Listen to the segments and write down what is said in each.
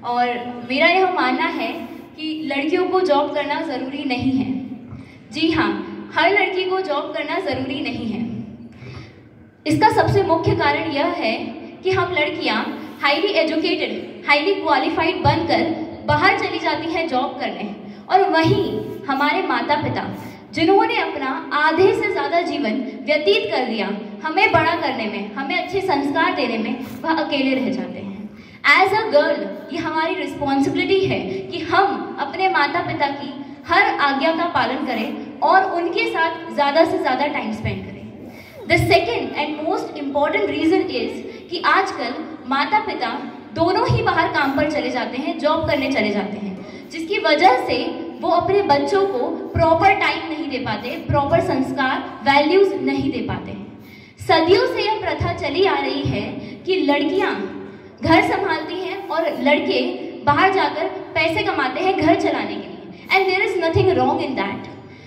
और मेरा यह मानना है कि लड़कियों को जॉब करना ज़रूरी नहीं है। जी हाँ, हर लड़की को जॉब करना ज़रूरी नहीं है। इसका सबसे मुख्य कारण यह है कि हम लड़कियां हाईली एजुकेटेड, हाईली क्वालिफाइड बनकर बाहर चली जाती हैं जॉब करने, और वहीं हमारे माता पिता जिन्होंने अपना आधे से ज़्यादा जीवन व्यतीत कर दिया हमें बड़ा करने में, हमें अच्छे संस्कार देने में, वह अकेले रह जाते हैं। एज अ गर्ल ये हमारी रिस्पॉन्सिबिलिटी है कि हम अपने माता पिता की हर आज्ञा का पालन करें और उनके साथ ज़्यादा से ज़्यादा टाइम स्पेंड करें। The second and most important reason is कि आजकल माता पिता दोनों ही बाहर काम पर चले जाते हैं, जॉब करने चले जाते हैं, जिसकी वजह से वो अपने बच्चों को प्रॉपर टाइम नहीं दे पाते, प्रॉपर संस्कार, वैल्यूज नहीं दे पाते हैं। सदियों से यह प्रथा चली आ रही है कि लड़कियां घर संभालती हैं और लड़के बाहर जाकर पैसे कमाते हैं घर चलाने के लिए। And there is nothing wrong in that.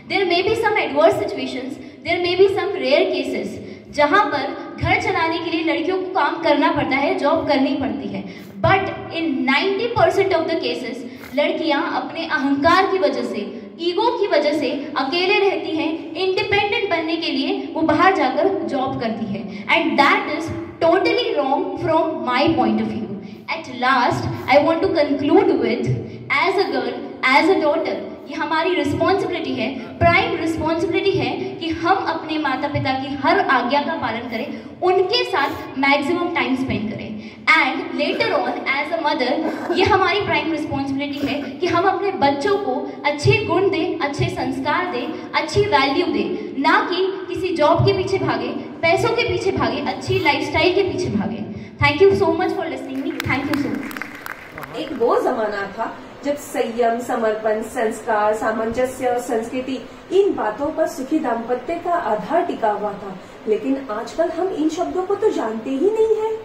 There may be some adverse situations, there may be some rare cases जहां पर घर चलाने के लिए लड़कियों को काम करना पड़ता है, जॉब करनी पड़ती है। But in 90% of the cases लड़कियां अपने अहंकार की वजह से, ईगो की वजह से अकेले रहती हैं। इंडिपेंडेंट बनने के लिए वो बाहर जाकर जॉब करती है, and that is totally wrong from my point of view. At last I want to conclude with, as a girl, as a daughter, ये हमारी रिस्पॉन्सिबिलिटी है, प्राइम रिस्पॉन्सिबिलिटी है कि हम अपने माता पिता की हर आज्ञा का पालन करें, उनके साथ मैक्सिमम टाइम स्पेंड करें। And later on as a mother ये हमारी प्राइम रिस्पॉन्सिबिलिटी है कि हम अपने बच्चों को अच्छे गुण दें, अच्छे संस्कार दें, अच्छी वैल्यू दें, ना कि किसी जॉब के पीछे भागे, पैसों के पीछे भागे, अच्छी लाइफस्टाइल के पीछे भागे। Thank you so much for listening me. Thank you so much. एक वो जमाना था जब संयम, समर्पण, संस्कार, सामंजस्य और संस्कृति, इन बातों पर सुखी दाम्पत्य का आधार टिका हुआ था। लेकिन आजकल हम इन शब्दों को तो जानते ही नहीं है।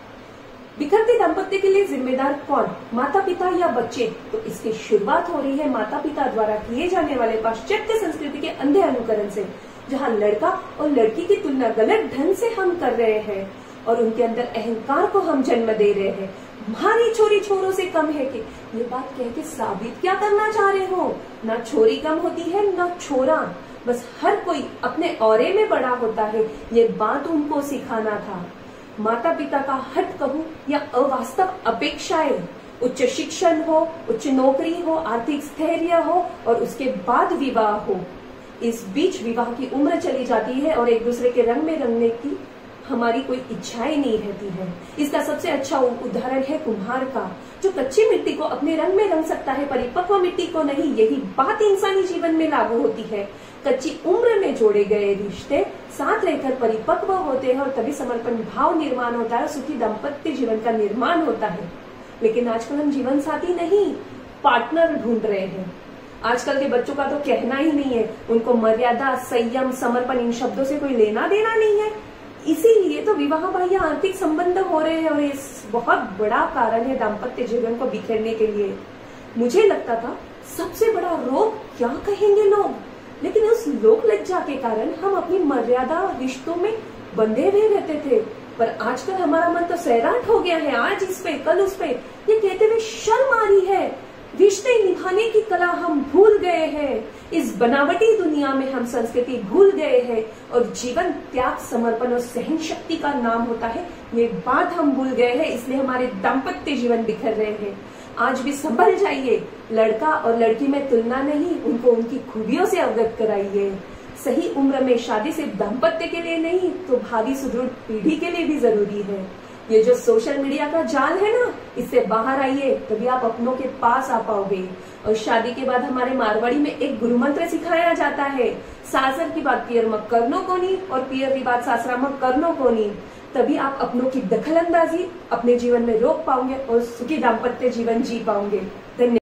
बिखरते दाम्पत्य के लिए जिम्मेदार कौन, माता पिता या बच्चे? तो इसकी शुरुआत हो रही है माता पिता द्वारा किए जाने वाले पाश्चात्य संस्कृति के अंधे अनुकरण से, जहाँ लड़का और लड़की की तुलना गलत ढंग से हम कर रहे हैं और उनके अंदर अहंकार को हम जन्म दे रहे हैं। हमारी छोरी छोरों से कम है कि ये बात कह के साबित क्या करना चाह रहे हो? ना छोरी कम होती है ना छोरा, बस हर कोई अपने औरे में बड़ा होता है, ये बात उनको सिखाना था। माता पिता का हट कहूं या अवास्तव अपेक्षाएं, उच्च शिक्षण हो, उच्च नौकरी हो, आर्थिक स्थैर्य हो और उसके बाद विवाह हो, इस बीच विवाह की उम्र चली जाती है और एक दूसरे के रंग में रंगने की हमारी कोई इच्छाएं नहीं रहती है। इसका सबसे अच्छा उदाहरण है कुम्हार का, जो कच्ची मिट्टी को अपने रंग में रंग सकता है, परिपक्व मिट्टी को नहीं। यही बात इंसानी जीवन में लागू होती है। कच्ची उम्र में जोड़े गए रिश्ते साथ रहकर परिपक्व होते हैं और तभी समर्पण भाव निर्माण होता है और सुखी दाम्पत्य जीवन का निर्माण होता है। लेकिन आजकल हम जीवन साथी नहीं, पार्टनर ढूंढ रहे हैं। आजकल के बच्चों का तो कहना ही नहीं है, उनको मर्यादा, संयम, समर्पण, इन शब्दों से कोई लेना देना नहीं है। इसीलिए तो विवाह बाह्य आर्थिक संबंध हो रहे हैं और ये बहुत बड़ा कारण है दाम्पत्य जीवन को बिखेरने के लिए। मुझे लगता था सबसे बड़ा रोग क्या कहेंगे लोग, लेकिन उस लोक लज्जा के कारण हम अपनी मर्यादा रिश्तों में बंधे हुए रहते थे। पर आजकल हमारा मन तो सैराट हो गया है, आज इस पे कल उस पे ये कहते हुए शर्म आ रही है। रिश्ते निभाने की कला हम भूल गए हैं। इस बनावटी दुनिया में हम संस्कृति भूल गए हैं और जीवन त्याग, समर्पण और सहन शक्ति का नाम होता है, ये बात हम भूल गए हैं। इसलिए हमारे दाम्पत्य जीवन बिखर रहे हैं। आज भी संभल जाइए। लड़का और लड़की में तुलना नहीं, उनको उनकी खूबियों से अवगत कराइए। सही उम्र में शादी सिर्फ दाम्पत्य के लिए नहीं तो भावी सुदृढ़ पीढ़ी के लिए भी जरूरी है। ये जो सोशल मीडिया का जाल है ना, इससे बाहर आइए, तभी आप अपनों के पास आ पाओगे। और शादी के बाद हमारे मारवाड़ी में एक गुरु मंत्र सिखाया जाता है, सासर की बात पियर मत करनो कोनी और पियर की बात सासरा मत करनो कोनी। तभी आप अपनों की दखल अंदाजी अपने जीवन में रोक पाओगे और सुखी दाम्पत्य जीवन जी पाओगे। धन्यवाद।